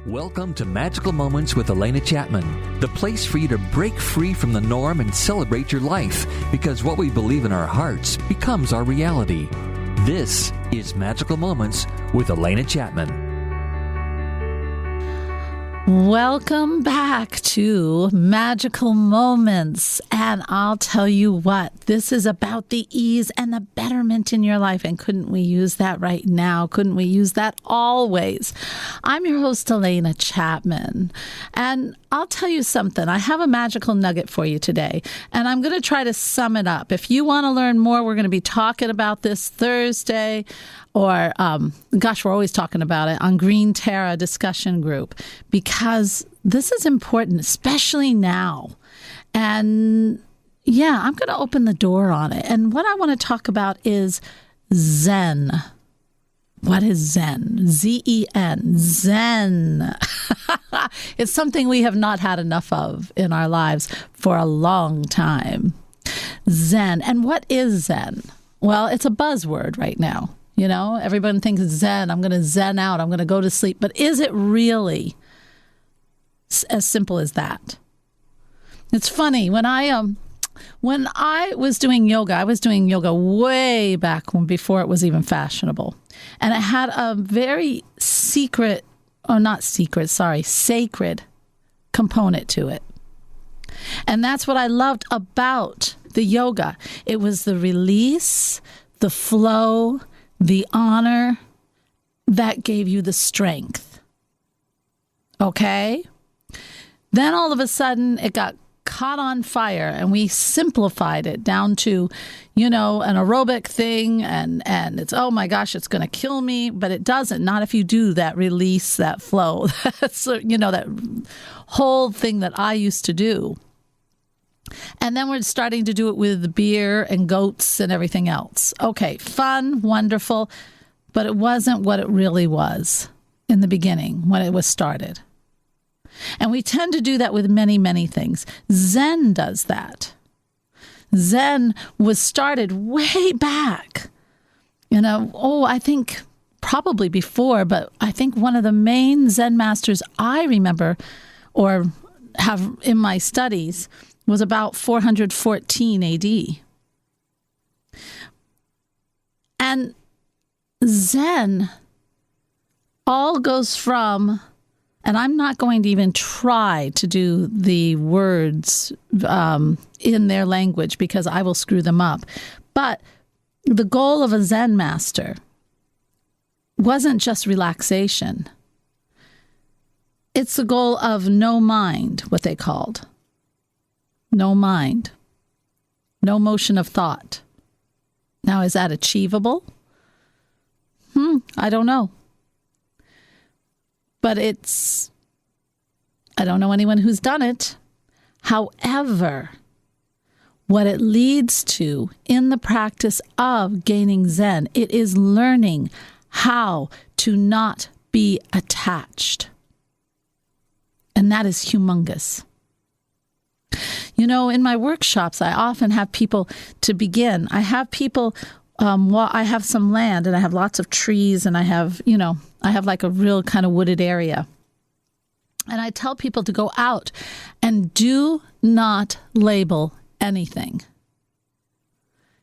Welcome to Magical Moments with Alena Chapman, the place for you to break free from the norm and celebrate your life, because what we believe in our hearts becomes our reality. This is Magical Moments with Alena Chapman. Welcome back to Magical Moments. And I'll tell you what, this is about the ease and the betterment in your life. And couldn't we use that right now? Couldn't we use that always? I'm your host, Alena Chapman. And I'll tell you something. I have a magical nugget for you today. And I'm going to try to sum it up. If you want to learn more, we're going to be talking about this Thursday. Or, we're always talking about it on Green Terra discussion group, because this is important, especially now. And yeah, I'm going to open the door on it. And what I want to talk about is Zen. What is Zen? Z-E-N. Zen. It's something we have not had enough of in our lives for a long time. Zen. And what is Zen? Well, it's a buzzword right now. You know, everyone thinks Zen. I'm going to Zen out. I'm going to go to sleep. But is it really as simple as that? It's funny. When I was doing yoga, way back before it was even fashionable. And it had a very sacred component to it. And that's what I loved about the yoga. It was the release, the flow, the honor that gave you the strength. Okay? Then all of a sudden it got caught on fire and we simplified it down to, an aerobic thing and it's, oh my gosh, it's going to kill me. But it doesn't. Not if you do that release, that flow. That's, that whole thing that I used to do. And then we're starting to do it with beer and goats and everything else. Okay, fun, wonderful, but it wasn't what it really was in the beginning when it was started. And we tend to do that with many, many things. Zen does that. Zen was started way back. I think probably before, but I think one of the main Zen masters I remember or have in my studies was about 414 AD. And Zen all goes from, and I'm not going to even try to do the words in their language because I will screw them up. But the goal of a Zen master wasn't just relaxation. It's the goal of no mind, what they called. No mind, no motion of thought. Now, is that achievable? I don't know. But I don't know anyone who's done it. However, what it leads to in the practice of gaining Zen, it is learning how to not be attached. And that is humongous. In my workshops, I often have people to begin. I have people, I have some land and I have lots of trees and I have like a real kind of wooded area. And I tell people to go out and do not label anything.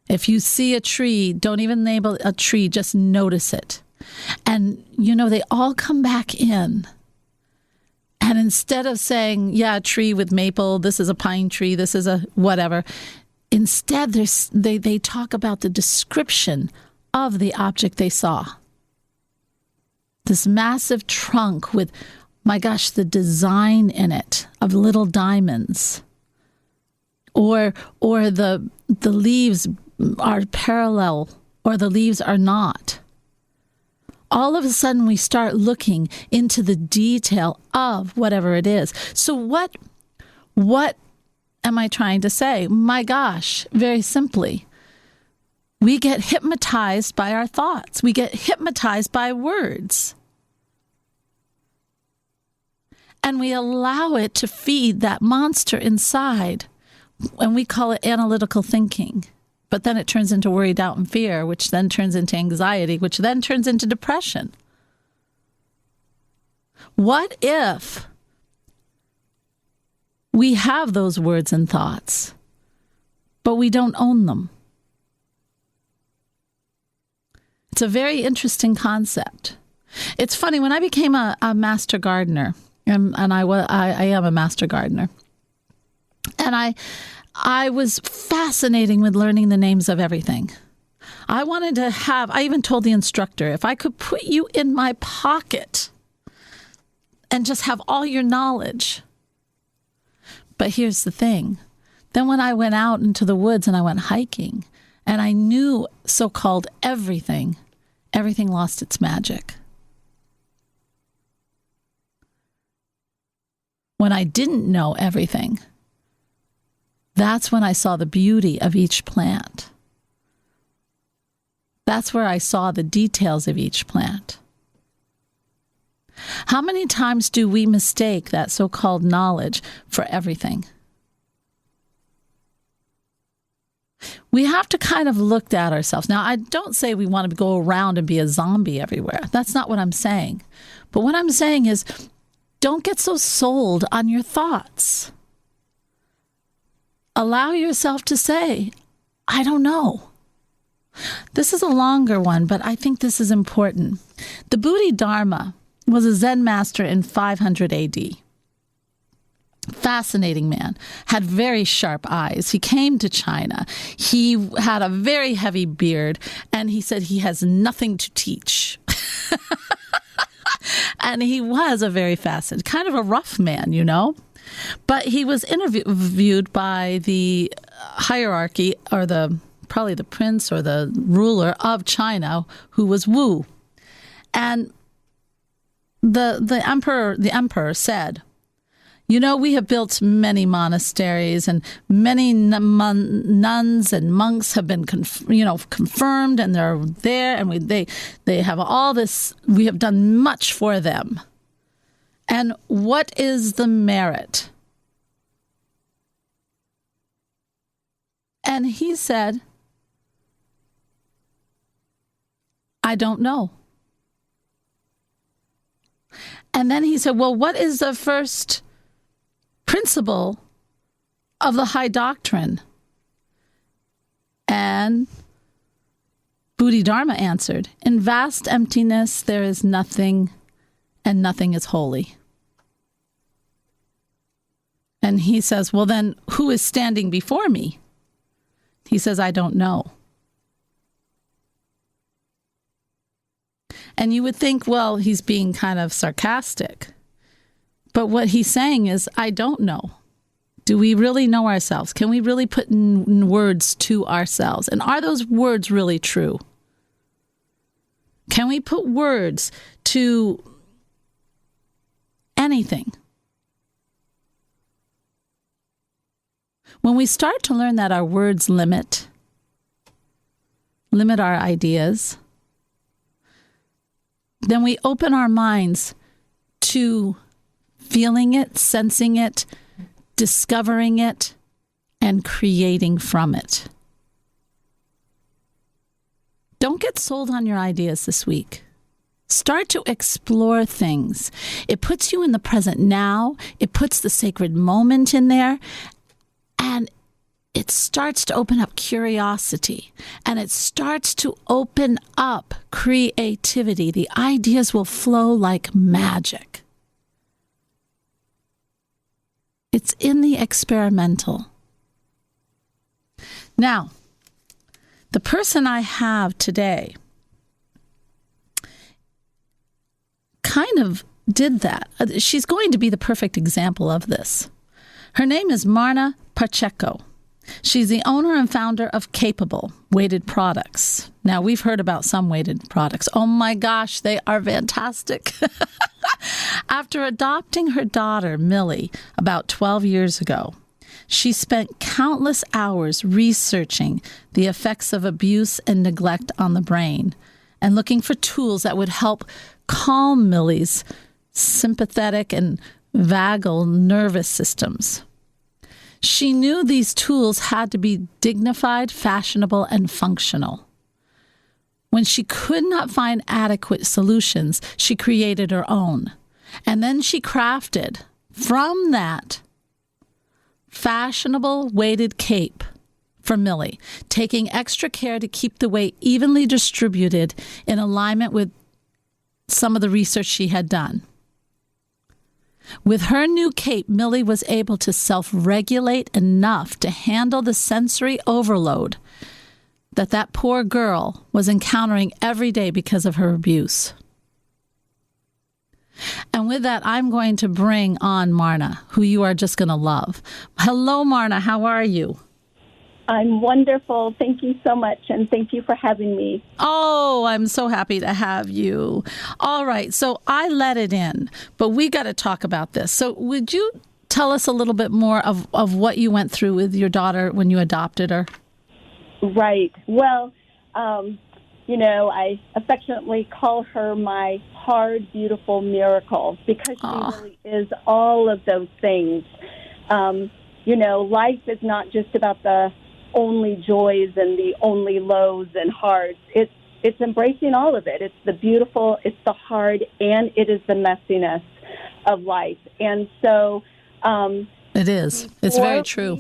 If you see a tree, don't even label a tree, just notice it. And, they all come back in. And instead of saying, yeah, a tree with maple, this is a pine tree, this is a whatever, instead they talk about the description of the object they saw. This massive trunk with, my gosh, the design in it of little diamonds. Or the leaves are parallel or the leaves are not. All of a sudden, we start looking into the detail of whatever it is. So what am I trying to say? My gosh, very simply, we get hypnotized by our thoughts. We get hypnotized by words. And we allow it to feed that monster inside. And we call it analytical thinking. But then it turns into worry, doubt, and fear, which then turns into anxiety, which then turns into depression. What if we have those words and thoughts, but we don't own them? It's a very interesting concept. It's funny, when I became a master gardener, and I am a master gardener, and I was fascinating with learning the names of everything. I even told the instructor, if I could put you in my pocket and just have all your knowledge. But here's the thing. Then when I went out into the woods and I went hiking and I knew so-called everything lost its magic. When I didn't know everything, that's when I saw the beauty of each plant. That's where I saw the details of each plant. How many times do we mistake that so-called knowledge for everything? We have to kind of look at ourselves. Now, I don't say we want to go around and be a zombie everywhere. That's not what I'm saying. But what I'm saying is, don't get so sold on your thoughts. Allow yourself to say, I don't know. This is a longer one, but I think this is important. The Bodhidharma was a Zen master in 500 AD. Fascinating man, had very sharp eyes. He came to China. He had a very heavy beard, and he said he has nothing to teach. And he was a very fascinating, kind of a rough man, you know. But he was interviewed by the hierarchy, or probably the prince or the ruler of China, who was Wu. And the emperor said, you know, we have built many monasteries, and many nuns and monks have been confirmed, and they're there, and they have all this. We have done much for them. And what is the merit? And he said, I don't know. And then he said, well, what is the first principle of the high doctrine? And Bodhidharma answered, in vast emptiness there is nothing, and nothing is holy. And he says, well, then who is standing before me? He says, I don't know. And you would think, well, he's being kind of sarcastic. But what he's saying is, I don't know. Do we really know ourselves? Can we really put in words to ourselves? And are those words really true? Can we put words to anything? When we start to learn that our words limit our ideas, then we open our minds to feeling it, sensing it, discovering it, and creating from it. Don't get sold on your ideas this week. Start to explore things. It puts you in the present now. It puts the sacred moment in there. And it starts to open up curiosity. And it starts to open up creativity. The ideas will flow like magic. It's in the experimental. Now, the person I have today kind of did that. She's going to be the perfect example of this. Her name is Marna Pacheo. She's the owner and founder of CapeAble weighted products. Now, we've heard about some weighted products. Oh my gosh, they are fantastic. After adopting her daughter, Millie, about 12 years ago, she spent countless hours researching the effects of abuse and neglect on the brain and looking for tools that would help calm Millie's sympathetic and vagal nervous systems. She knew these tools had to be dignified, fashionable, and functional. When she could not find adequate solutions, she created her own. And then she crafted from that fashionable weighted cape for Millie, taking extra care to keep the weight evenly distributed in alignment with some of the research she had done. With her new cape, Millie was able to self-regulate enough to handle the sensory overload that poor girl was encountering every day because of her abuse. And with that, I'm going to bring on Marna, who you are just going to love. Hello, Marna. How are you? I'm wonderful. Thank you so much, and thank you for having me. Oh, I'm so happy to have you. All right, so I let it in, but we got to talk about this. So would you tell us a little bit more of what you went through with your daughter when you adopted her? Right. Well, I affectionately call her my hard, beautiful miracle because she really is all of those things. Life is not just about the only joys and the only lows and hards. It's embracing all of it. It's the beautiful, it's the hard, and it is the messiness of life. And so it is. It's very true.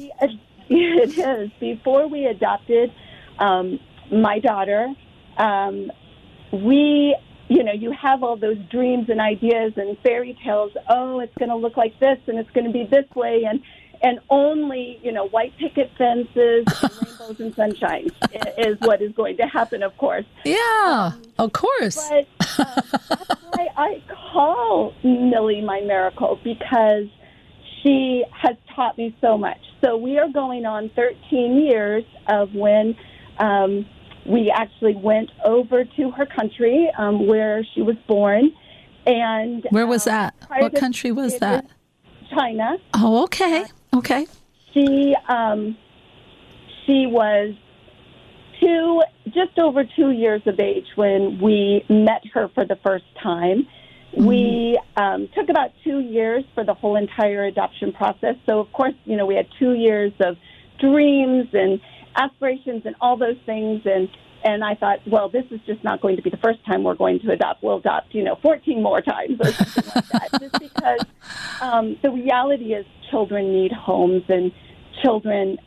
It is. Before we adopted my daughter, you have all those dreams and ideas and fairy tales. Oh, it's going to look like this, and it's going to be this way, and only, white picket fences and rainbows and sunshine is what is going to happen, of course. Yeah, of course. But that's why I call Millie my miracle, because she has taught me so much. So we are going on 13 years of when we actually went over to her country where she was born. And where was that? What country was that? China. Oh, okay. Okay. She was just over 2 years of age when we met her for the first time. Mm-hmm. We took about 2 years for the whole entire adoption process. So, of course, we had 2 years of dreams and aspirations and all those things. And I thought, well, this is just not going to be the first time we're going to adopt. We'll adopt, 14 more times or something like that. Just because the reality is children need homes and children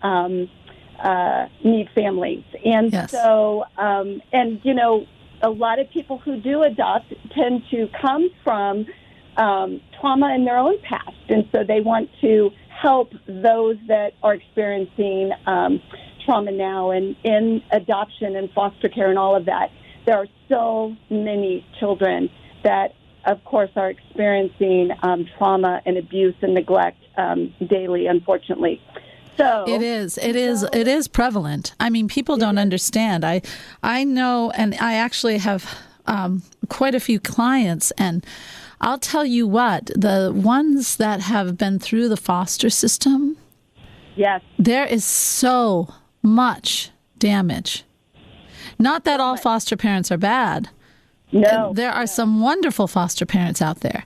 need families. And yes. So, a lot of people who do adopt tend to come from trauma in their own past. And so they want to help those that are experiencing trauma now, and in adoption and foster care and all of that. There are so many children that, of course, are experiencing trauma and abuse and neglect daily, unfortunately. So it is prevalent. I mean, people don't understand. I know, and I actually have quite a few clients, and I'll tell you what, the ones that have been through the foster system, yes, there is so much damage. Not that all foster parents are bad. No. There are some wonderful foster parents out there.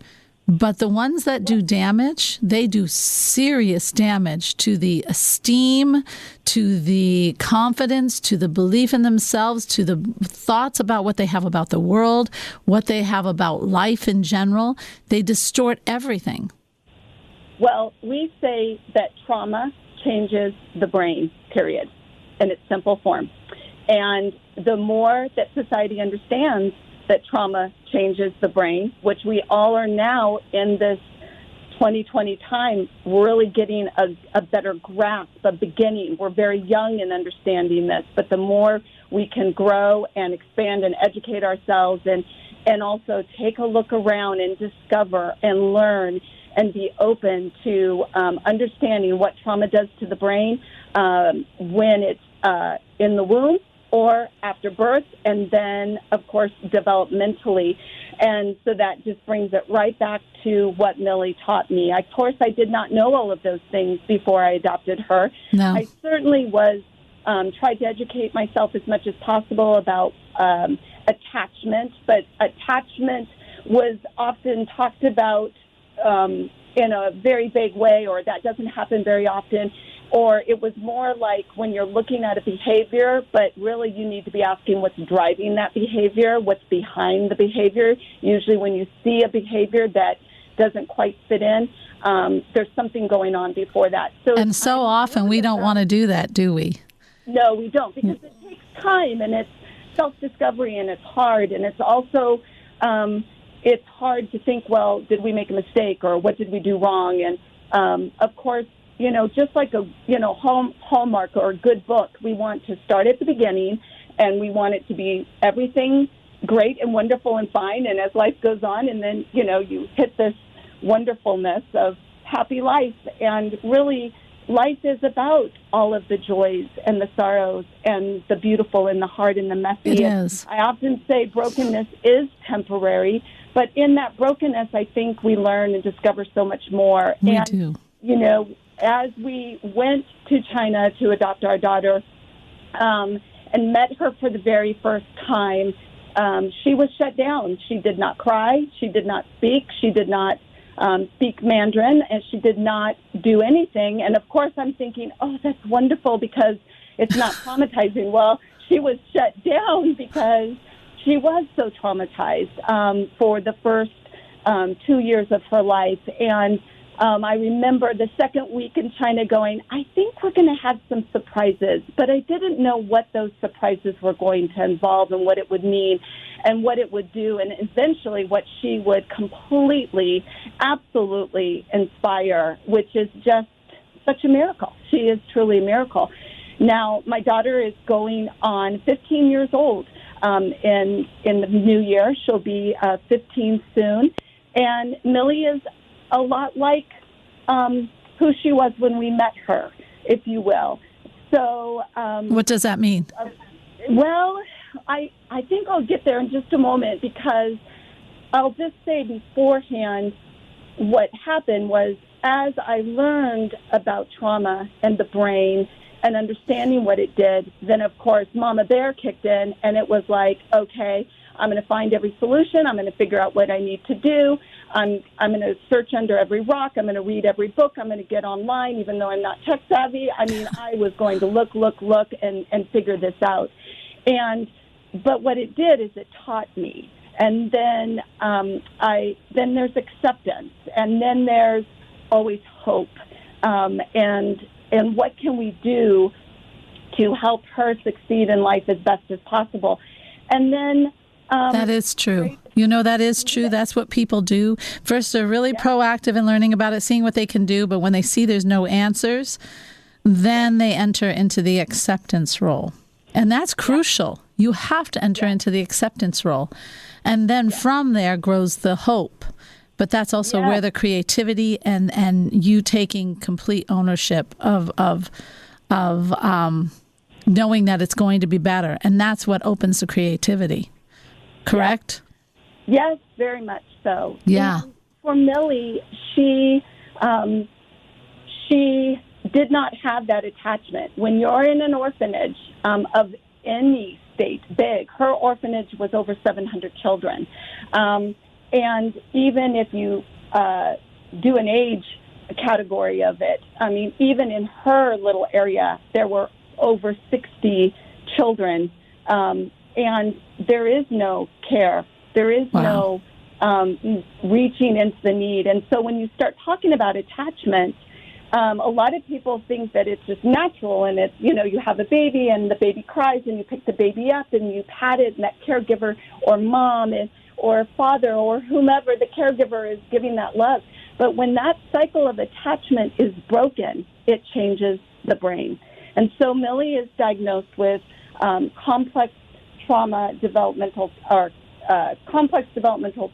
But the ones that do damage, they do serious damage to the esteem, to the confidence, to the belief in themselves, to the thoughts about what they have about the world, what they have about life in general. They distort everything. Well, we say that trauma changes the brain, period, in its simple form. And the more that society understands that trauma changes the brain, which we all are now in this 2020 time really getting a better grasp, a beginning. We're very young in understanding this, but the more we can grow and expand and educate ourselves and also take a look around and discover and learn and be open to understanding what trauma does to the brain when it's in the womb or after birth, and then, of course, developmentally. And so that just brings it right back to what Millie taught me. Of course, I did not know all of those things before I adopted her. No. I certainly was tried to educate myself as much as possible about attachment, but attachment was often talked about in a very vague way, or that doesn't happen very often. Or it was more like when you're looking at a behavior, but really you need to be asking what's driving that behavior, what's behind the behavior. Usually when you see a behavior that doesn't quite fit in. There's something going on before that. And so often we don't want to do that, do we? No, we don't, because it takes time, and it's self-discovery, and it's hard, and it's also it's hard to think, well, did we make a mistake, or what did we do wrong? And of course, just like a Hallmark or a good book, we want to start at the beginning, and we want it to be everything great and wonderful and fine. And as life goes on, and then you hit this wonderfulness of happy life, and really, life is about all of the joys and the sorrows and the beautiful and the hard and the messy. It is. I often say brokenness is temporary, but in that brokenness, I think we learn and discover so much more. We do. As we went to China to adopt our daughter and met her for the very first time, she was shut down. She did not cry. She did not speak. She did not speak Mandarin, and she did not do anything. And of course, I'm thinking, oh, that's wonderful because it's not traumatizing. Well, she was shut down because she was so traumatized for the first 2 years of her life. And I remember the second week in China going, I think we're going to have some surprises, but I didn't know what those surprises were going to involve and what it would mean and what it would do, and eventually what she would completely, absolutely inspire, which is just such a miracle. She is truly a miracle. Now, my daughter is going on 15 years old in the new year. She'll be 15 soon. And Millie is a lot like who she was when we met her, if you will. So, what does that mean? Well, I think I'll get there in just a moment, because I'll just say beforehand what happened was, as I learned about trauma and the brain and understanding what it did, then, of course, Mama Bear kicked in, and it was like, okay, I'm going to find every solution. I'm going to figure out what I need to do. I'm going to search under every rock. I'm going to read every book. I'm going to get online, even though I'm not tech savvy. I mean, I was going to look, and figure this out. But what it did is it taught me. And then then there's acceptance, and then there's always hope. And what can we do to help her succeed in life as best as possible? And then that is true. That is true. That's what people do. First, they're really proactive in learning about it, seeing what they can do. But when they see there's no answers, then they enter into the acceptance role. And that's crucial. You have to enter into the acceptance role. And then from there grows the hope. But that's also where the creativity and you taking complete ownership of knowing that it's going to be better. And that's what opens the creativity. Correct? Yes, very much so. Yeah. And for Millie, she did not have that attachment. When you're in an orphanage of any state, big, her orphanage was over 700 children. And even if you do an age category of it, I mean, even in her little area, there were over 60 children, and there is no care. There is no reaching into the need. And so when you start talking about attachment, a lot of people think that it's just natural, and it's, you have a baby and the baby cries and you pick the baby up and you pat it, and that caregiver or mom or father or whomever, the caregiver is giving that love. But when that cycle of attachment is broken, it changes the brain. And so Millie is diagnosed with complex developmental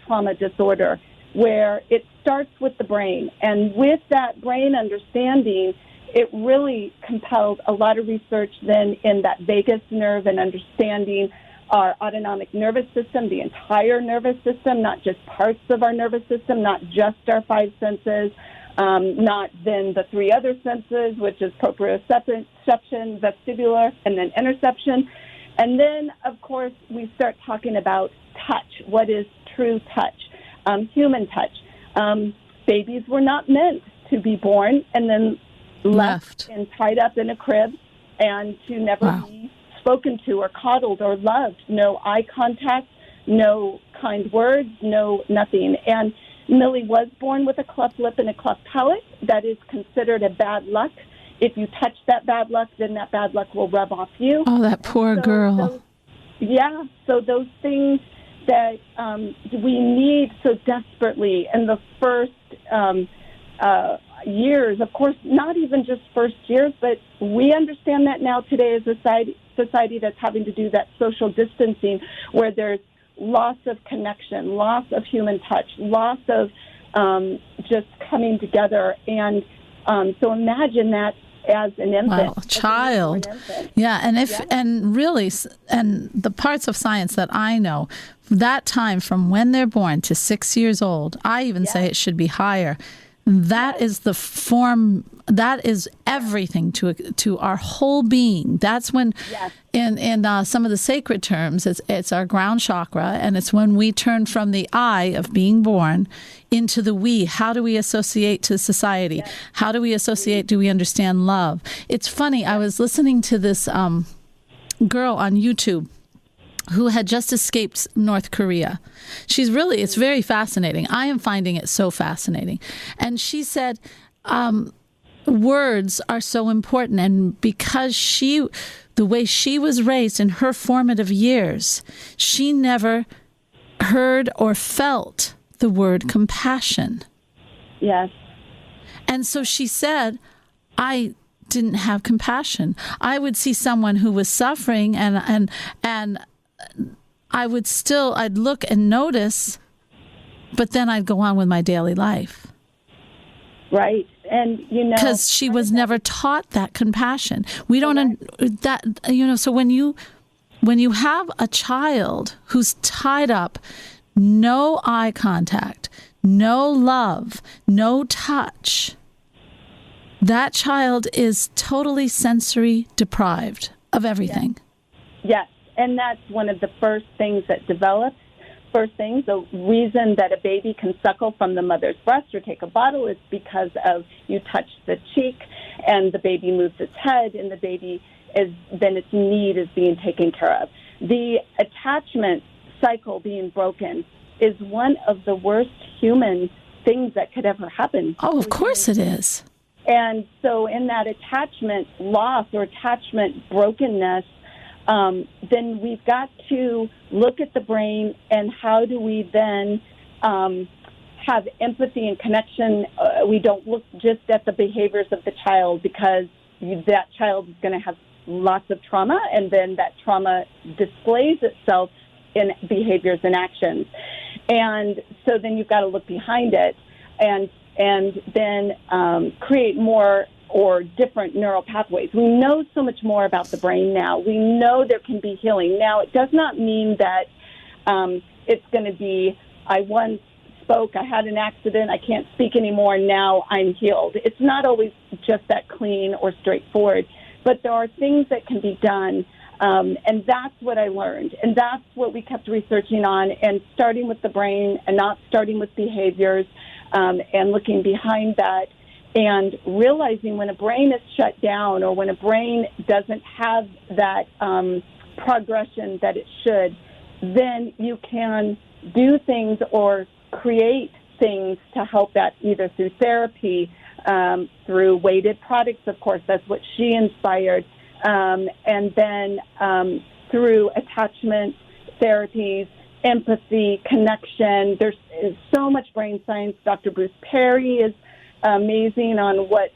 trauma disorder, where it starts with the brain. And with that brain understanding, it really compelled a lot of research then in that vagus nerve and understanding our autonomic nervous system, the entire nervous system, not just parts of our nervous system, not just our five senses, not then the three other senses, which is proprioception, vestibular, and then interoception. And then, of course, we start talking about touch. What is true touch? Human touch. Babies were not meant to be born and then left and tied up in a crib and to never be spoken to or coddled or loved. No eye contact, no kind words, no nothing. And Millie was born with a cleft lip and a cleft palate. That is considered a bad luck. If you touch that bad luck, then that bad luck will rub off you. Oh, that poor girl. So those things that we need so desperately in the first years, of course, not even just first years, but we understand that now today as a society that's having to do that social distancing where there's loss of connection, loss of human touch, loss of just coming together. And so imagine that as an infant. Wow, child. Yeah, and really, and the parts of science that I know, that time from when they're born to 6 years old, I even say it should be higher. That is the form, that is everything to our whole being. That's when, in some of the sacred terms, it's our ground chakra, and it's when we turn from the I of being born into the we. How do we associate to society? How do we associate? Do we understand love? It's funny, I was listening to this girl on YouTube who had just escaped North Korea. It's very fascinating. I am finding it so fascinating. And she said, words are so important. And because the way she was raised in her formative years, she never heard or felt the word compassion. Yes. And so she said, I didn't have compassion. I would see someone who was suffering and I'd look and notice, but then I'd go on with my daily life. Right. And, because she was never taught that compassion. We don't, so when you have a child who's tied up, no eye contact, no love, no touch, that child is totally sensory deprived of everything. Yes. And that's one of the first things that develops. The reason that a baby can suckle from the mother's breast or take a bottle is because of you touch the cheek and the baby moves its head and the baby then its need is being taken care of. The attachment cycle being broken is one of the worst human things that could ever happen. Oh, of course it is. And so in that attachment loss or attachment brokenness, then we've got to look at the brain and how do we then have empathy and connection. We don't look just at the behaviors of the child because that child is going to have lots of trauma, and then that trauma displays itself in behaviors and actions. And so then you've got to look behind it and then create more or different neural pathways. We know so much more about the brain now. We know there can be healing. Now, it does not mean that it's going to be, I once spoke, I had an accident, I can't speak anymore, now I'm healed. It's not always just that clean or straightforward, but there are things that can be done, and that's what I learned. And that's what we kept researching on, and starting with the brain and not starting with behaviors, and looking behind that. And realizing when a brain is shut down or when a brain doesn't have that progression that it should, then you can do things or create things to help that either through therapy, through weighted products, of course, that's what she inspired, and then through attachment therapies, empathy, connection. There's so much brain science. Dr. Bruce Perry is amazing on what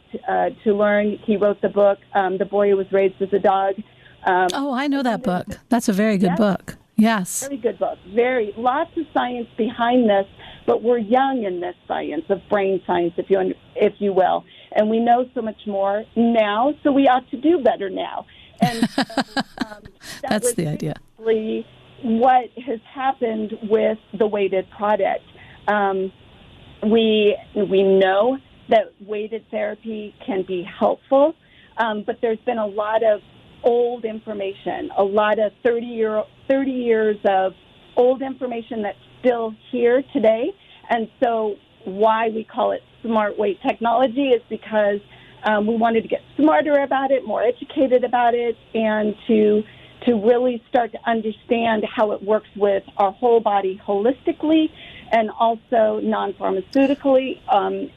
to learn. He wrote the book, The Boy Who Was Raised as a Dog. I know that book. That's a very good book. Yes. Very good book. Lots of science behind this, but we're young in this science of brain science, if you will. And we know so much more now, so we ought to do better now. And that's the idea. What has happened with the weighted product. We know that weighted therapy can be helpful, but there's been a lot of old information, a lot of 30 years of old information that's still here today. And so why we call it smart weight technology is because we wanted to get smarter about it, more educated about it, and to to really start to understand how it works with our whole body holistically and also non-pharmaceutically,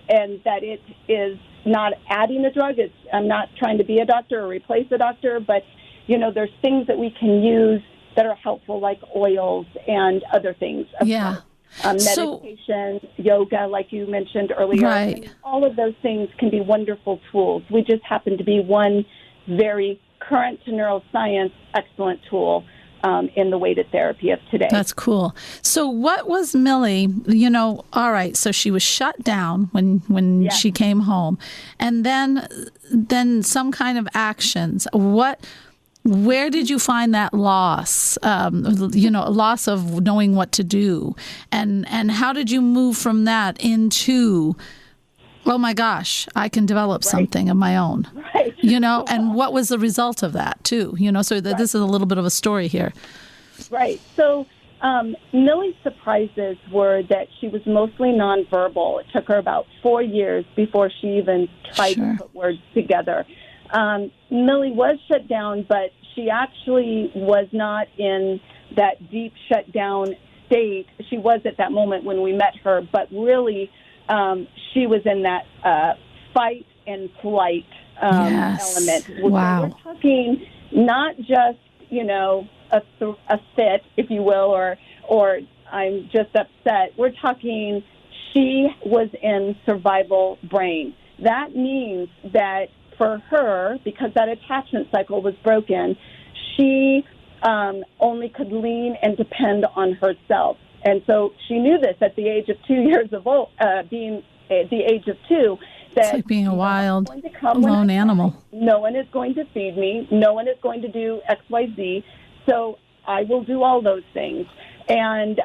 and that it is not adding a drug. I'm not trying to be a doctor or replace a doctor, but, there's things that we can use that are helpful, like oils and other things. Yeah. Meditation, yoga, like you mentioned earlier. Right. And all of those things can be wonderful tools. We just happen to be one very current to neuroscience excellent tool in the weighted therapy of today. That's cool. So what was Millie, all right, so she was shut down when she came home, and then some kind of actions. Where did you find that loss, loss of knowing what to do? And how did you move from that into, oh my gosh, I can develop something of my own? Right. And what was the result of that too? So that this is a little bit of a story here. Right. So Millie's surprises were that she was mostly nonverbal. It took her about 4 years before she even tried to put words together. Millie was shut down, but she actually was not in that deep shut down state. She was at that moment when we met her, but really she was in that fight and flight element. Wow. We're talking not just, a fit, if you will, or I'm just upset. We're talking she was in survival brain. That means that for her, because that attachment cycle was broken, she only could lean and depend on herself. And so she knew this at the age of 2 years of old, being at the age of 2. That it's like being a wild, lone animal. No one is going to feed me. No one is going to do X, Y, Z. So I will do all those things. And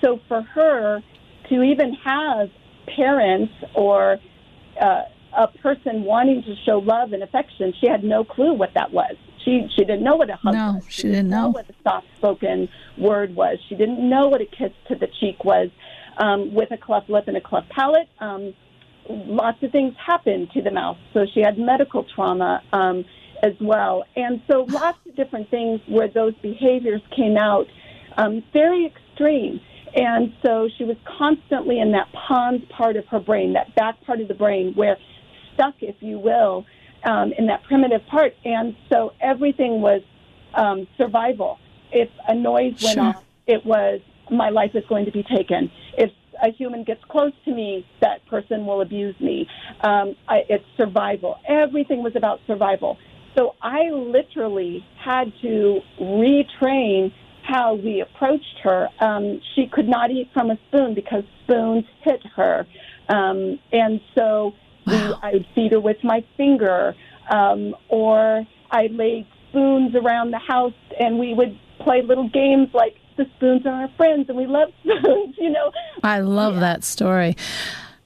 so for her to even have parents or a person wanting to show love and affection, she had no clue what that was. She didn't know what a hug was. She didn't know what a soft-spoken word was. She didn't know what a kiss to the cheek was with a cleft lip and a cleft palate. Lots of things happened to the mouth. So she had medical trauma as well. And so lots of different things where those behaviors came out very extreme. And so she was constantly in that pons part of her brain, that back part of the brain where stuck, if you will, in that primitive part. And so everything was survival. If a noise went off, it was, my life is going to be taken. If a human gets close to me, that person will abuse me. It's survival. Everything was about survival. So I literally had to retrain how we approached her. She could not eat from a spoon because spoons hit her. And so I would feed her with my finger, or I laid spoons around the house, and we would play little games like the spoons are our friends, and we love spoons, I love that story.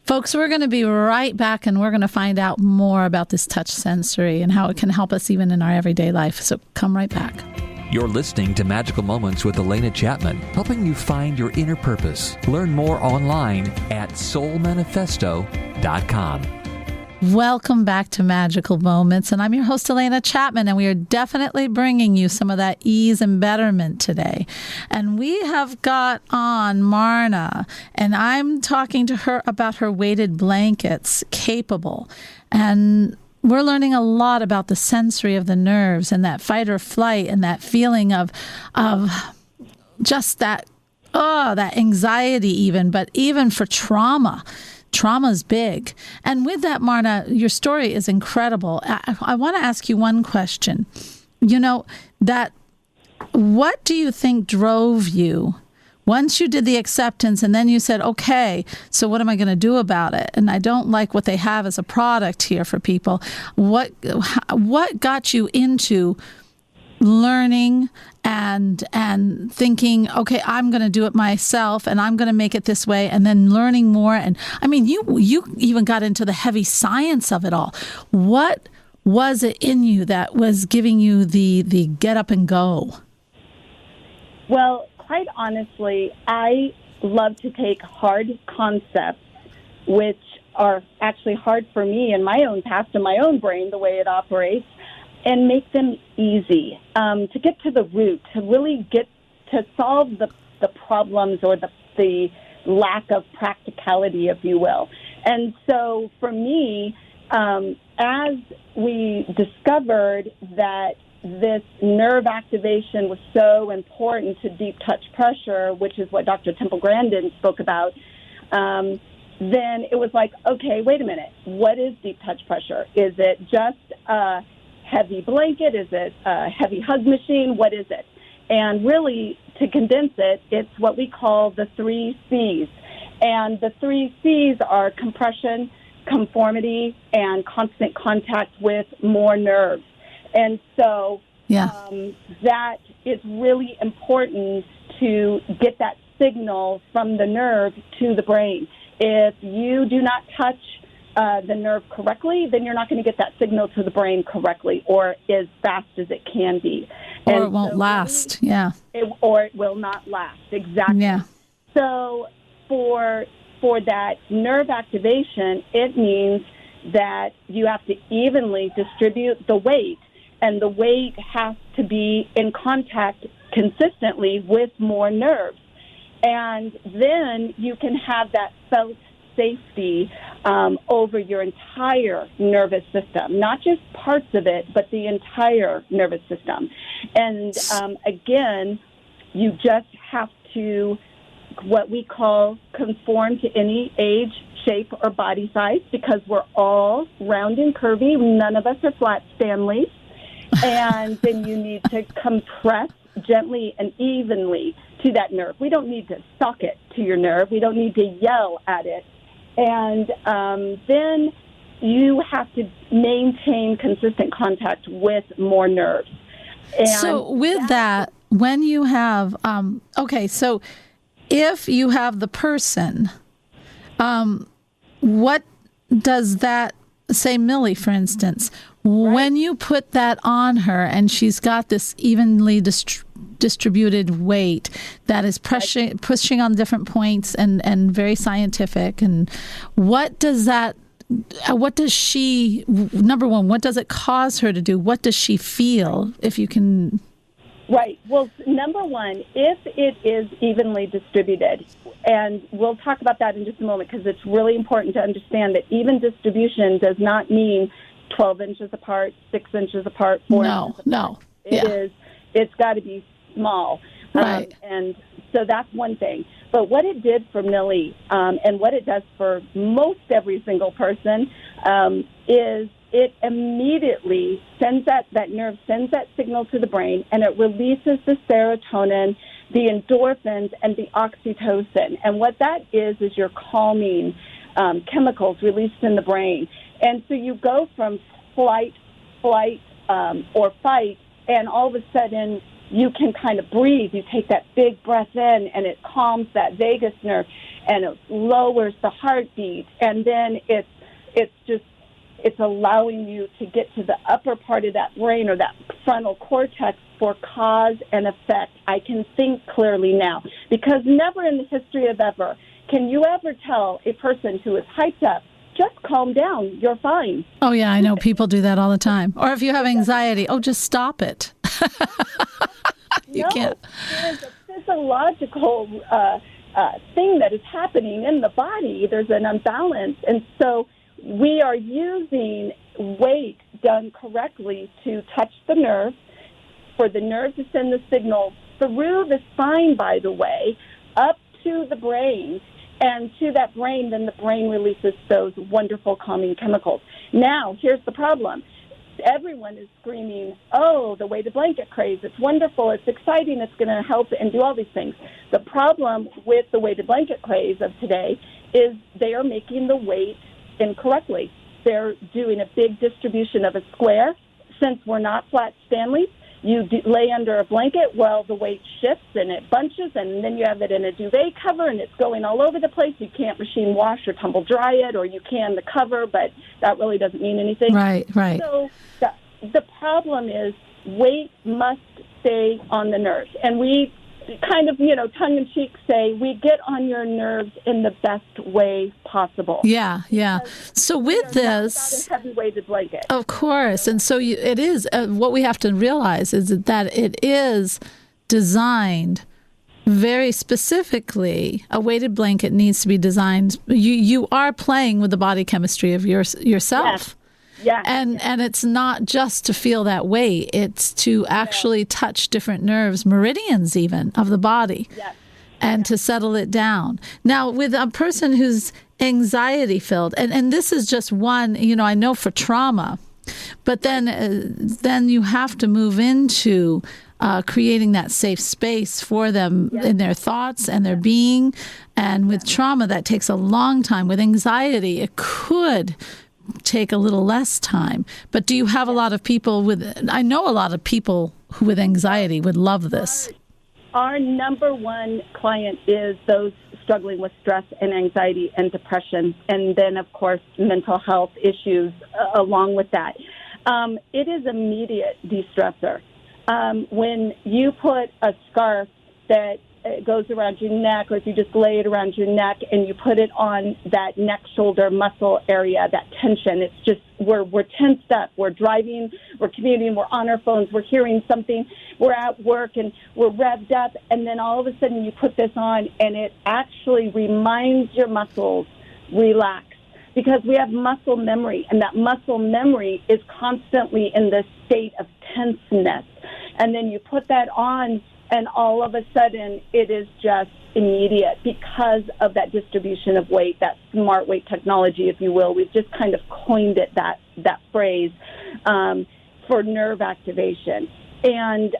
Folks, we're going to be right back, and we're going to find out more about this touch sensory and how it can help us even in our everyday life. So come right back. You're listening to Magical Moments with Alena Chapman, helping you find your inner purpose. Learn more online at soulmanifesto.com. Welcome back to Magical Moments, and I'm your host, Alena Chapman, and we are definitely bringing you some of that ease and betterment today. And we have got on Marna, and I'm talking to her about her weighted blankets, CapeAble. And we're learning a lot about the sensory of the nerves and that fight or flight and that feeling of just that anxiety even, but even for trauma. Trauma's big. And with that, Marna, your story is incredible. I want to ask you one question. What do you think drove you once you did the acceptance and then you said, okay, so what am I going to do about it? And I don't like what they have as a product here for people. What got you into learning and thinking, okay, I'm going to do it myself and I'm going to make it this way, and then learning more? And I mean, you even got into the heavy science of it all. What was it in you that was giving you the get up and go? Well, quite honestly, I love to take hard concepts, which are actually hard for me in my own past and my own brain, the way it operates, and make them easy, to get to the root, to really get to solve the problems or the lack of practicality, if you will. And so for me, as we discovered that this nerve activation was so important to deep touch pressure, which is what Dr. Temple Grandin spoke about, then it was like, okay, wait a minute. What is deep touch pressure? Is it just a heavy blanket? Is it a heavy hug machine? What is it? And really, to condense it, it's what we call the 3 C's. And the 3 C's are compression, conformity, and constant contact with more nerves. And so that is really important to get that signal from the nerve to the brain. If you do not touch the nerve correctly, then you're not going to get that signal to the brain correctly or as fast as it can be. Or it won't last, or it will not last, exactly. Yeah. So for that nerve activation, it means that you have to evenly distribute the weight, and the weight has to be in contact consistently with more nerves. And then you can have that felt safety over your entire nervous system, not just parts of it, but the entire nervous system. And again, you just have to, what we call, conform to any age, shape, or body size, because we're all round and curvy. None of us are flat Stanleys. And then you need to compress gently and evenly to that nerve. We don't need to sock it to your nerve. We don't need to yell at it. And then you have to maintain consistent contact with more nerves. And so with that, when you have, so if you have the person, what does that, say Millie, for instance, when you put that on her and she's got this evenly distributed weight that is pushing on different points and very scientific, and what does she, number one, what does it cause her to do? What does she feel, if you can? Right. Well, number one, if it is evenly distributed, and we'll talk about that in just a moment because it's really important to understand that even distribution does not mean 12 inches apart, 6 inches apart, 4 inches apart. No. It's got to be small. Right. And so that's one thing. But what it did for Millie, and what it does for most every single person, is it immediately sends that nerve sends that signal to the brain, and it releases the serotonin, the endorphins, and the oxytocin. And what that is your calming chemicals released in the brain. And so you go from flight, or fight, and all of a sudden you can kind of breathe. You take that big breath in, and it calms that vagus nerve, and it lowers the heartbeat. And then it's allowing you to get to the upper part of that brain, or that frontal cortex, for cause and effect. I can think clearly now, because never in the history of ever can you ever tell a person who is hyped up, just calm down, you're fine. Oh, yeah, I know people do that all the time. Or if you have anxiety, just stop it. You can't. There's a physiological thing that is happening in the body. There's an imbalance. And so we are using weight done correctly to touch the nerve, for the nerve to send the signal through the spine, by the way, up to the brain. And to that brain, then the brain releases those wonderful calming chemicals. Now, here's the problem. Everyone is screaming, oh, the weighted blanket craze. It's wonderful. It's exciting. It's going to help and do all these things. The problem with the weighted blanket craze of today is they are making the weight incorrectly. They're doing a big distribution of a square. Since we're not flat Stanleys, you lay under a blanket, well, the weight shifts and it bunches, and then you have it in a duvet cover, and it's going all over the place. You can't machine wash or tumble dry it, or you can the cover, but that really doesn't mean anything. Right. So the problem is weight must stay on the nerves. And we kind of, tongue-in-cheek say, we get on your nerves in the best way possible. Yeah. So with this, not a heavy-weighted blanket. Of course. And so it is, what we have to realize is that it is designed very specifically. A weighted blanket needs to be designed. You are playing with the body chemistry of yourself. Yes. And it's not just to feel that weight. It's to actually touch different nerves, meridians even, of the body, and to settle it down. Now, with a person who's anxiety filled, and this is just one, I know for trauma, but then you have to move into creating that safe space for them in their thoughts and their being. And with trauma, that takes a long time. With anxiety, it could take a little less time. But do you have a lot of people I know a lot of people who with anxiety would love this. Our number one client is those struggling with stress and anxiety and depression, and then, of course, mental health issues along with that. It is immediate de-stressor. When you put a scarf that goes around your neck, or if you just lay it around your neck and you put it on that neck shoulder muscle area, that tension, it's just, we're tensed up. We're driving, we're commuting, we're on our phones, we're hearing something, we're at work and we're revved up, and then all of a sudden you put this on and it actually reminds your muscles, relax. Because we have muscle memory, and that muscle memory is constantly in this state of tenseness. And then you put that on, and all of a sudden, it is just immediate because of that distribution of weight, that smart weight technology, if you will. We've just kind of coined it, that phrase, for nerve activation. And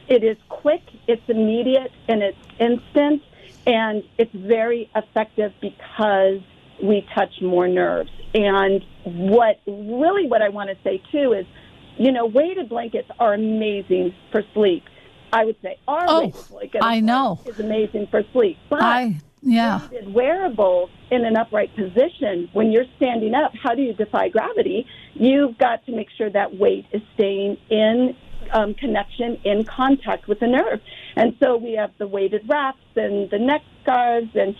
it is quick, it's immediate, and it's instant, and it's very effective because we touch more nerves. And what I want to say, too, is, weighted blankets are amazing for sleep. I would say our weighted blanket is amazing for sleep. But weighted wearables in an upright position, when you're standing up, how do you defy gravity? You've got to make sure that weight is staying in connection, in contact with the nerve. And so we have the weighted wraps and the neck scarves and,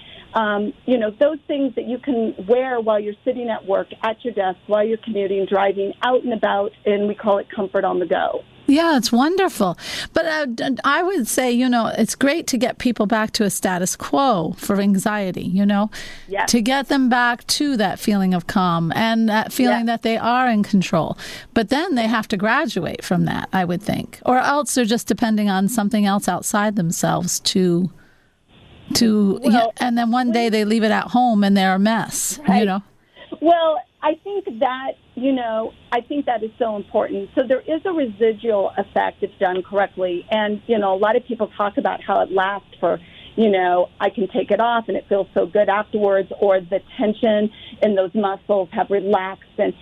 those things that you can wear while you're sitting at work, at your desk, while you're commuting, driving, out and about, and we call it comfort on the go. Yeah, it's wonderful. But I would say, it's great to get people back to a status quo for anxiety, to get them back to that feeling of calm and that feeling that they are in control. But then they have to graduate from that, I would think. Or else they're just depending on something else outside themselves and then one day they leave it at home and they're a mess, Well, I think that, is so important. So there is a residual effect if done correctly. And, a lot of people talk about how it lasts for, I can take it off and it feels so good afterwards, or the tension in those muscles have relaxed. And,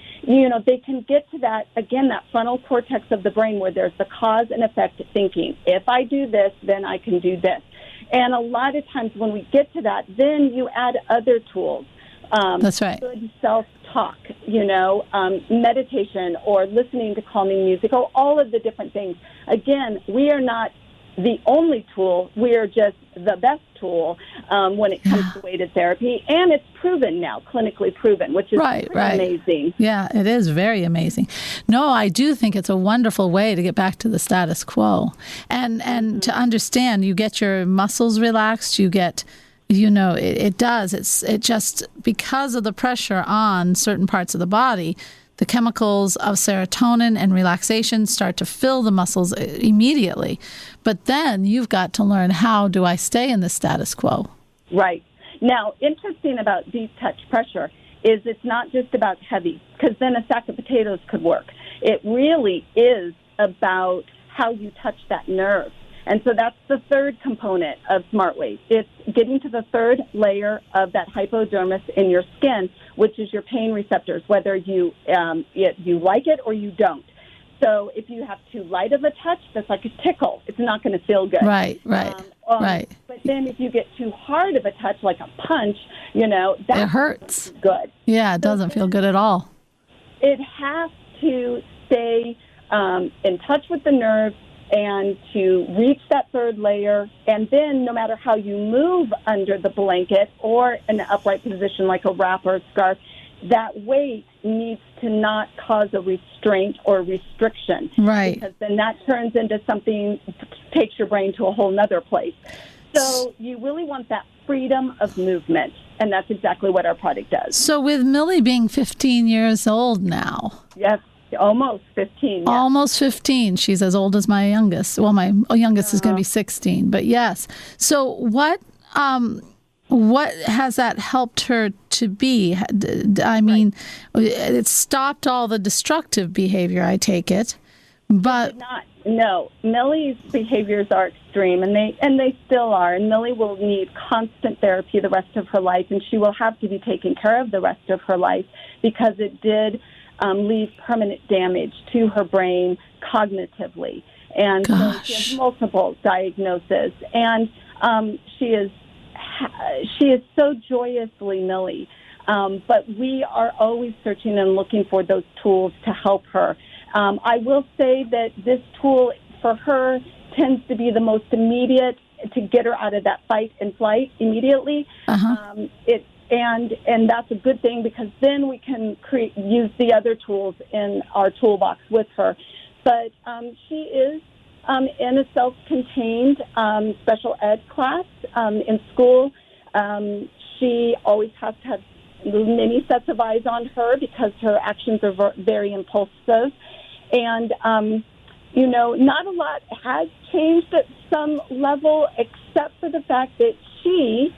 they can get to that, again, that frontal cortex of the brain where there's the cause and effect thinking. If I do this, then I can do this. And a lot of times when we get to that, then you add other tools. That's right. Good self-talk, meditation or listening to calming music, or all of the different things. Again, we are not the only tool. We are just the best tool when it comes to weighted therapy. And it's proven now, clinically proven, which is amazing. Yeah, it is very amazing. No, I do think it's a wonderful way to get back to the status quo. And to understand, you get your muscles relaxed, you get... it does. It just, because of the pressure on certain parts of the body, the chemicals of serotonin and relaxation start to fill the muscles immediately. But then you've got to learn, how do I stay in the status quo? Right. Now, interesting about deep touch pressure is it's not just about heavy, because then a sack of potatoes could work. It really is about how you touch that nerve. And so that's the third component of smart weight. It's getting to the third layer of that hypodermis in your skin, which is your pain receptors, whether you like it or you don't. So if you have too light of a touch, that's like a tickle. It's not going to feel good. Right. But then if you get too hard of a touch, like a punch, that it hurts. Good. Yeah, it doesn't feel good at all. It has to stay in touch with the nerve, and to reach that third layer. And then no matter how you move under the blanket or in an upright position like a wrap or a scarf, that weight needs to not cause a restraint or restriction. Right. Because then that turns into something, takes your brain to a whole nother place. So you really want that freedom of movement, and that's exactly what our product does. So with Millie being 15 years old now. Yes, almost 15. Yes. Almost 15. She's as old as my youngest. Well, my youngest is going to be 16, but yes. So what has that helped her to be? I mean, it stopped all the destructive behavior, I take it, but no. Millie's behaviors are extreme, and they still are. And Millie will need constant therapy the rest of her life, and she will have to be taken care of the rest of her life because it did leave permanent damage to her brain cognitively. And so she has multiple diagnoses, and she is so joyously Millie. But we are always searching and looking for those tools to help her. I will say that this tool for her tends to be the most immediate to get her out of that fight and flight immediately. And that's a good thing because then we can use the other tools in our toolbox with her. But she is in a self-contained special ed class in school. She always has to have many sets of eyes on her because her actions are very impulsive. And, not a lot has changed at some level except for the fact that she,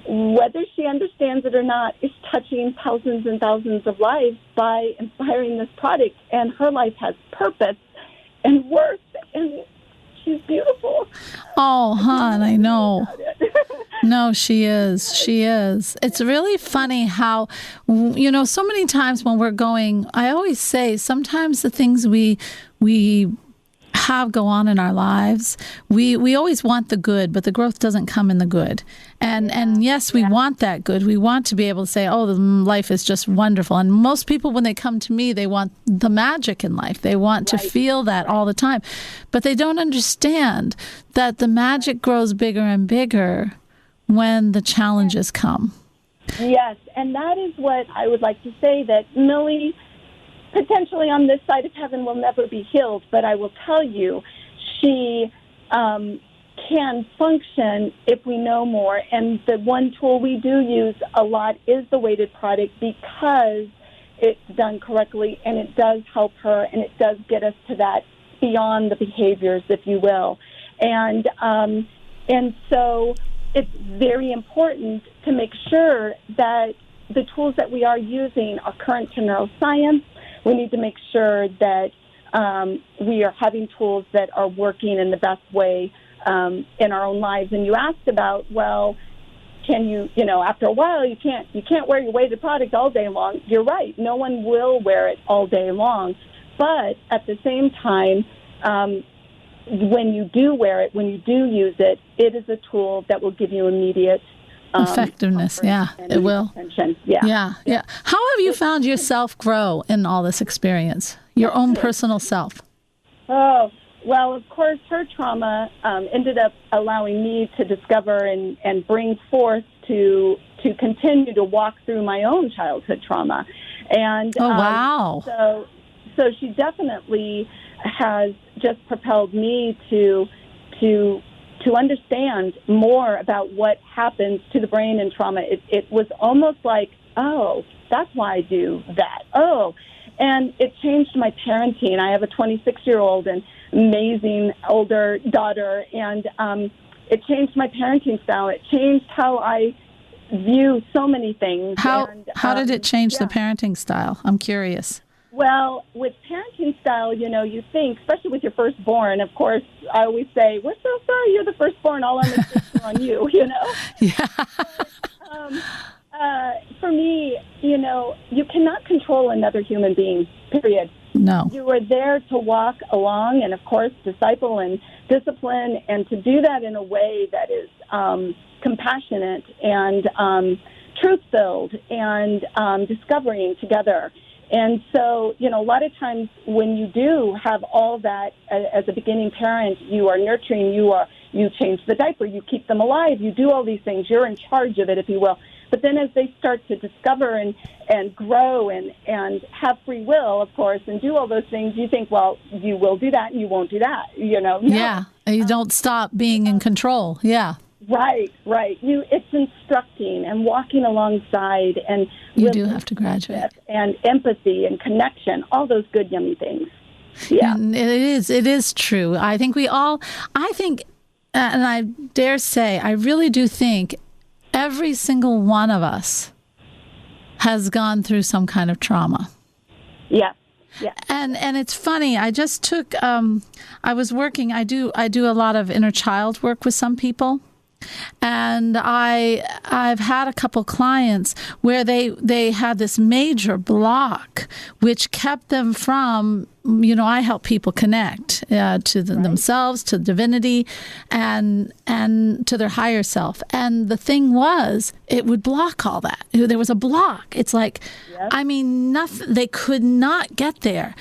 whether she understands it or not, is touching thousands and thousands of lives by inspiring this product. And her life has purpose and worth, and she's beautiful. Oh, hon, I know. No, she is. She is. It's really funny how, so many times when we're going, I always say sometimes the things we have go on in our lives, we always want the good, but the growth doesn't come in the good. And yes, we want that good. We want to be able to say, oh, life is just wonderful. And most people, when they come to me, they want the magic in life. They want to feel that all the time. But they don't understand that the magic grows bigger and bigger when the challenges come. Yes, and that is what I would like to say, that Millie, potentially on this side of heaven, will never be healed, but I will tell you, she can function if we know more. And the one tool we do use a lot is the weighted product because it's done correctly, and it does help her, and it does get us to that beyond the behaviors, if you will. And so it's very important to make sure that the tools that we are using are current to neuroscience. We need to make sure that we are having tools that are working in the best way in our own lives. And you asked about, well, can you, after a while, you can't wear your weighted product all day long. You're right. No one will wear it all day long. But at the same time, when you do wear it, when you do use it, it is a tool that will give you immediate effectiveness. Yeah, it will. Yeah. How have you found yourself grow in all this experience? Your own personal self? Oh, well, of course, her trauma ended up allowing me to discover and bring forth to continue to walk through my own childhood trauma. And wow. So she definitely has just propelled me to understand more about what happens to the brain in trauma. It was almost like, oh, that's why I do that. Oh, and it changed my parenting. I have a 26-year-old and amazing older daughter, and it changed my parenting style. It changed how I view so many things. How did it change the parenting style? I'm curious. Well, with parenting style, you think, especially with your firstborn, of course, I always say, we're so sorry you're the firstborn, all our mistakes are on you, Yeah. For me, you cannot control another human being, period. No. You are there to walk along and, of course, disciple and discipline, and to do that in a way that is compassionate and truth-filled and discovering together. And so, a lot of times when you do have all that as a beginning parent, you are nurturing, you change the diaper, you keep them alive, you do all these things, you're in charge of it, if you will. But then as they start to discover and grow and have free will, of course, and do all those things, you think, well, you will do that and you won't do that, No. Yeah, you don't stop being in control. Yeah. Right. It's instructing and walking alongside, and you do have to graduate, and empathy and connection, all those good, yummy things. Yeah, and it is true. I think and I dare say, I really do think every single one of us has gone through some kind of trauma. Yeah. And it's funny. I just took. I was working. I do a lot of inner child work with some people. And I've had a couple clients where they had this major block, which kept them from, I help people connect to themselves, to divinity, and to their higher self. And the thing was, it would block all that. There was a block. It's like, nothing. They could not get there.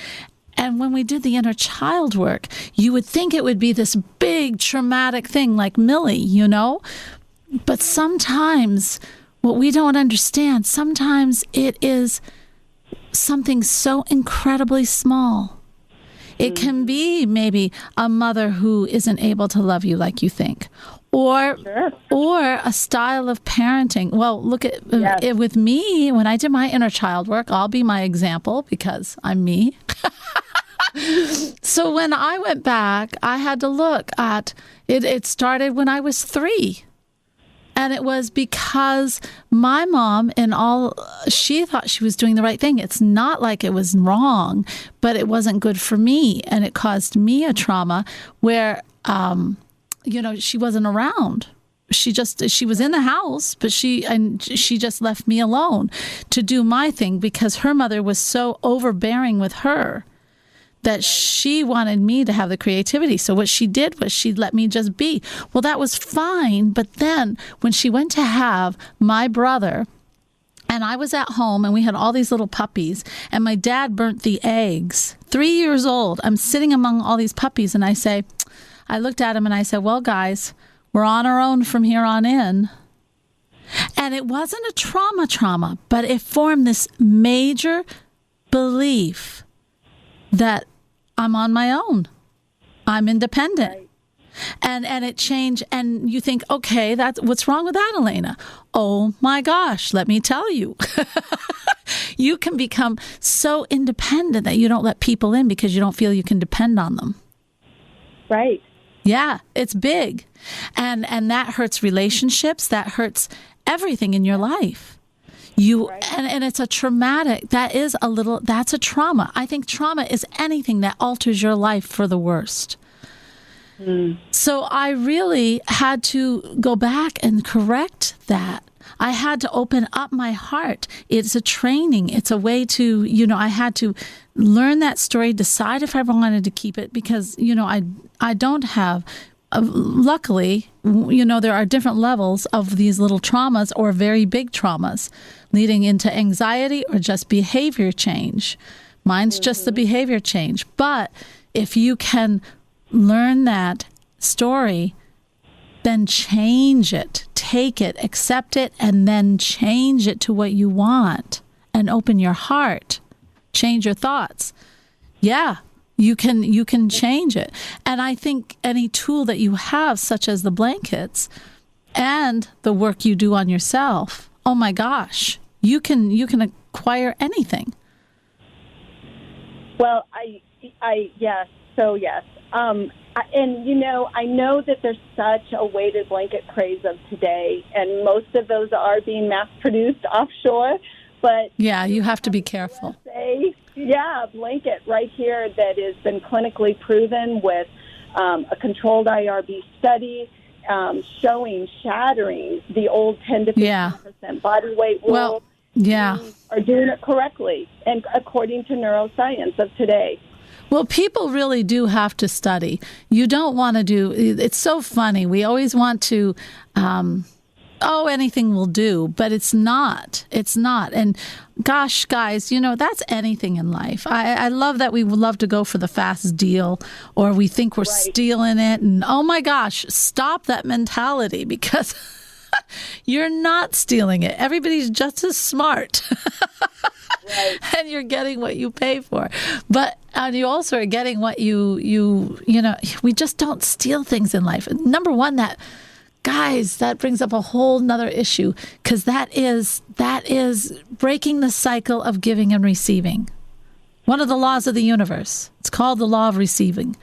And when we did the inner child work, you would think it would be this big traumatic thing like Millie, But sometimes what we don't understand, sometimes it is something so incredibly small. It can be maybe a mother who isn't able to love you like you think. Or a style of parenting. Well, look at it with me. When I did my inner child work, I'll be my example because I'm me. So when I went back, I had to look at it. It started when I was 3. And it was because my mom she thought she was doing the right thing. It's not like it was wrong, but it wasn't good for me. And it caused me a trauma where, she wasn't around. She was in the house, but she just left me alone to do my thing because her mother was so overbearing with her that she wanted me to have the creativity. So what she did was she let me just be. Well, that was fine. But then when she went to have my brother, and I was at home and we had all these little puppies, and my dad burnt the eggs. 3 years old. I'm sitting among all these puppies and I looked at him and I said, well, guys, we're on our own from here on in. And it wasn't a trauma, but it formed this major belief that I'm on my own. I'm independent. Right. And it changed. And you think, okay, what's wrong with that, Alena? Oh my gosh, let me tell you. You can become so independent that you don't let people in because you don't feel you can depend on them. Right. Yeah, it's big. And that hurts relationships. That hurts everything in your life. And it's a traumatic, that's a trauma. I think trauma is anything that alters your life for the worst. So I really had to go back and correct that. I had to open up my heart. It's a training. It's a way to, I had to learn that story, decide if I wanted to keep it because, I don't have, luckily, there are different levels of these little traumas or very big traumas leading into anxiety or just behavior change. Mine's just the behavior change. But if you can learn that story, then change it, take it, accept it, and then change it to what you want and open your heart, change your thoughts. Yeah, you can change it. And I think any tool that you have, such as the blankets and the work you do on yourself, oh my gosh, you can acquire anything. Well, yes. So yes. I know that there's such a weighted blanket craze of today, and most of those are being mass-produced offshore. But yeah, you have to be careful. A blanket right here that has been clinically proven with a controlled IRB study shattering the old 10 to 15% body weight rule. Well, yeah, are doing it correctly, and according to neuroscience of today. Well, people really do have to study. You don't want to it's so funny. We always want to oh, anything will do, but it's not. It's not. And gosh, guys, that's anything in life. I love that we would love to go for the fast deal, or we think we're stealing it. And oh my gosh, stop that mentality, because you're not stealing it. Everybody's just as smart. Right. And you're getting what you pay for. And you also are getting what we just don't steal things in life. Number one, that brings up a whole nother issue, because that is breaking the cycle of giving and receiving. One of the laws of the universe. It's called the law of receiving.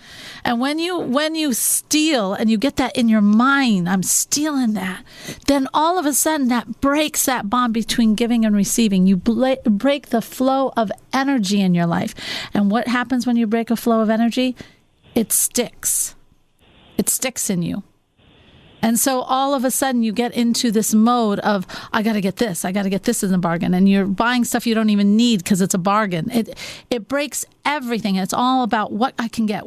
And when you steal and you get that in your mind, I'm stealing that, then all of a sudden that breaks that bond between giving and receiving. You break the flow of energy in your life. And what happens when you break a flow of energy? It sticks. It sticks in you. And so all of a sudden you get into this mode of, I got to get this in the bargain. And you're buying stuff you don't even need because it's a bargain. It breaks everything. It's all about what I can get.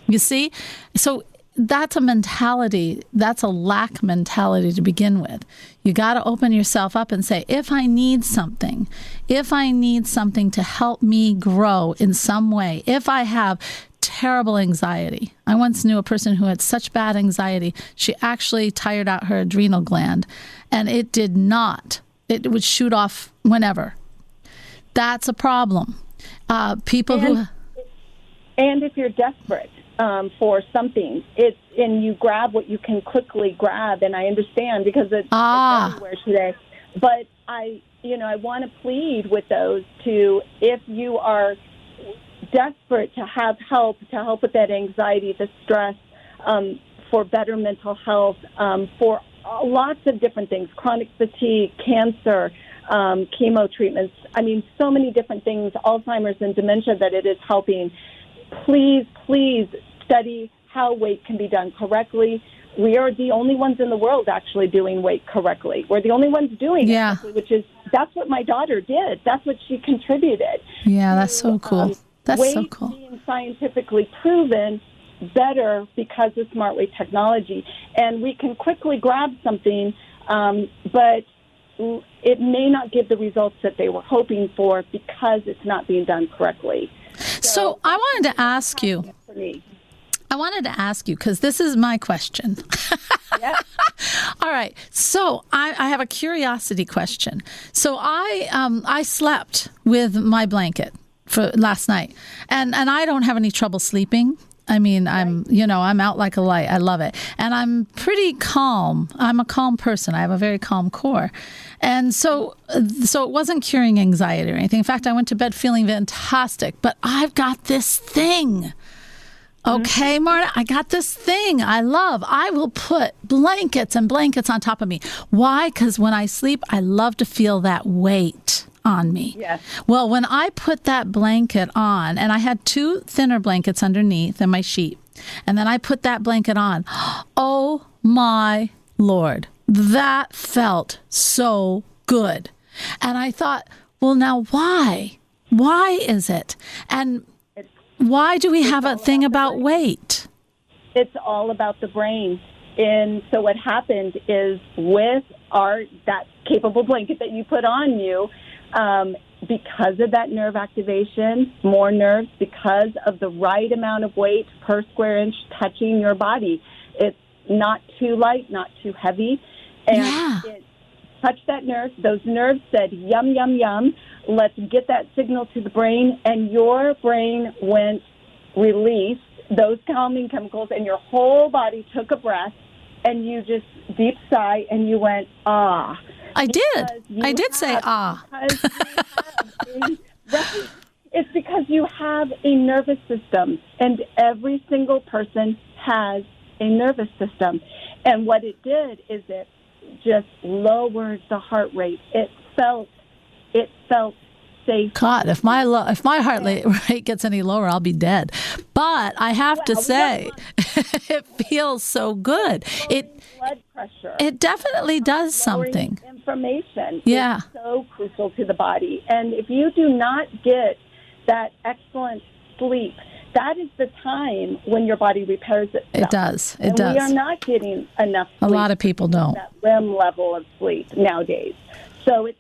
You see? So that's a mentality. That's a lack mentality to begin with. You got to open yourself up and say, if I need something to help me grow in some way, if I have terrible anxiety. I once knew a person who had such bad anxiety, she actually tired out her adrenal gland, and it would shoot off whenever. That's a problem. And if you're desperate for something, and you grab what you can quickly grab, and I understand because it's everywhere today. But I want to plead with those if you are desperate to have help, with that anxiety, the stress, for better mental health, for lots of different things, chronic fatigue, cancer, chemo treatments. I mean, so many different things, Alzheimer's and dementia, that it is helping. Please study how weight can be done correctly. We are the only ones in the world actually doing weight correctly. We're the only ones doing it correctly, that's what my daughter did. That's what she contributed. Yeah, that's so cool. That's weight so cool. Being scientifically proven better because of smart weight technology. And we can quickly grab something, but it may not give the results that they were hoping for because it's not being done correctly. So I wanted to ask you, because this is my question. Yeah. All right. So I have a curiosity question. So I slept with my blanket for last night, and I don't have any trouble sleeping. I mean, I'm out like a light. I love it. And I'm pretty calm. I'm a calm person. I have a very calm core. And so it wasn't curing anxiety or anything. In fact, I went to bed feeling fantastic, but I've got this thing. Okay, Marna, I got this thing I love. I will put blankets and blankets on top of me. Why? Because when I sleep, I love to feel that weight on me. Yes. Well, when I put that blanket on, and I had 2 thinner blankets underneath in my sheet, and then I put that blanket on, oh my Lord, that felt so good. And I thought, well, now why? Why is it? And why do we have a thing about weight? It's all about the brain. And so what happened is with that CapeAble blanket that you put on you, because of that nerve activation, more nerves, because of the right amount of weight per square inch touching your body. It's not too light, not too heavy. And it touched that nerve. Those nerves said, yum, yum, yum. Let's get that signal to the brain. And your brain released those calming chemicals, and your whole body took a breath, and you just deep sigh, and you went, ah. I did say ah. It's because you have a nervous system, and every single person has a nervous system. And what it did is it just lowered the heart rate. It felt safe. God, if my heart rate gets any lower, I'll be dead. But I have to say, it feels so good. Blood pressure. It definitely does something. Inflammation is so crucial to the body. And if you do not get that excellent sleep that is the time when your body repairs itself. It does. It and does. We are not getting enough sleep. A lot of people don't. That REM level of sleep nowadays. So it's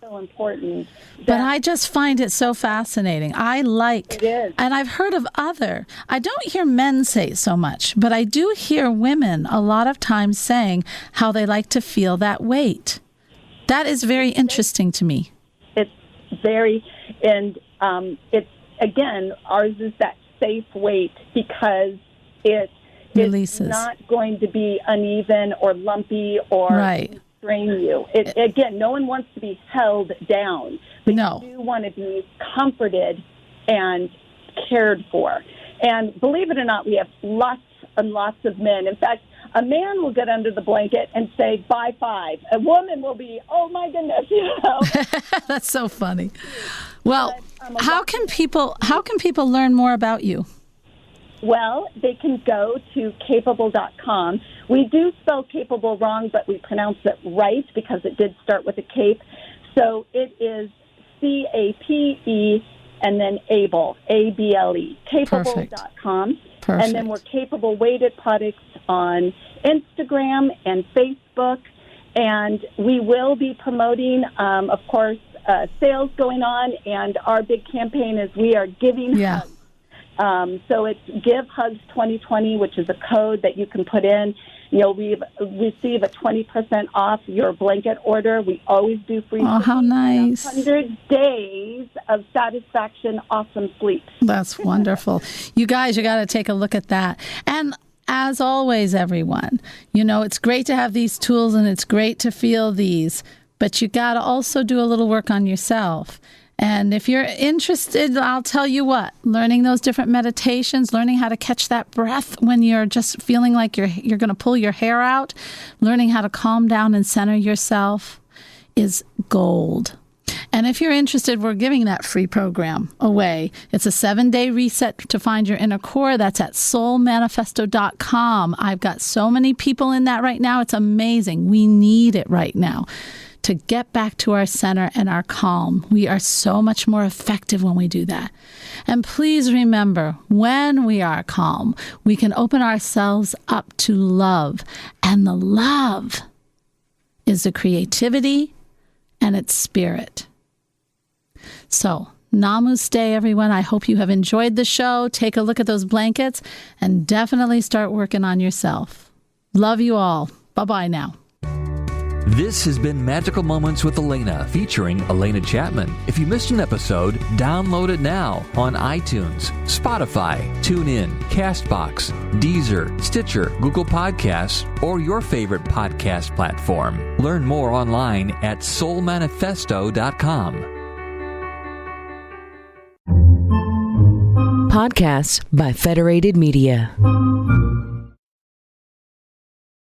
so important. But I just find it so fascinating. It is. And I've heard of I don't hear men say it so much, but I do hear women a lot of times saying how they like to feel that weight. That is very interesting to me. It's very, and it's, again, ours is that safe weight because it releases. It's not going to be uneven or lumpy or strain you. Again, no one wants to be held down, but you do want to be comforted and cared for. And believe it or not, we have lots and lots of men. In fact, a man will get under the blanket and say, "Bye, 5." A woman will be, "Oh my goodness," That's so funny. Well, how can people learn more about you? Well, they can go to CapeAble.com. We do spell capable wrong, but we pronounce it right because it did start with a cape. So it is CAPE and then able, ABLE, CapeAble.com. Perfect. And then we're Capable Weighted Products on Instagram and Facebook. And we will be promoting, of course, sales going on. And our big campaign is we are giving hugs. So it's Give Hugs 2020, which is a code that you can put in. You'll receive a 20% off your blanket order. We always do free. Oh, how nice. 100 days of satisfaction, awesome sleep. That's wonderful. You guys, you got to take a look at that. And as always, everyone, it's great to have these tools and it's great to feel these, but you got to also do a little work on yourself. And if you're interested, I'll tell you what, learning those different meditations, learning how to catch that breath when you're just feeling like you're going to pull your hair out, learning how to calm down and center yourself is gold. And if you're interested, we're giving that free program away. It's a 7-day reset to find your inner core. That's at soulmanifesto.com. I've got so many people in that right now. It's amazing. We need it right now to get back to our center and our calm. We are so much more effective when we do that. And please remember, when we are calm, we can open ourselves up to love. And the love is the creativity and its spirit. So, namaste, everyone. I hope you have enjoyed the show. Take a look at those blankets and definitely start working on yourself. Love you all. Bye-bye now. This has been Magical Moments with Alena, featuring Alena Chapman. If you missed an episode, download it now on iTunes, Spotify, TuneIn, CastBox, Deezer, Stitcher, Google Podcasts, or your favorite podcast platform. Learn more online at soulmanifesto.com. Podcasts by Federated Media.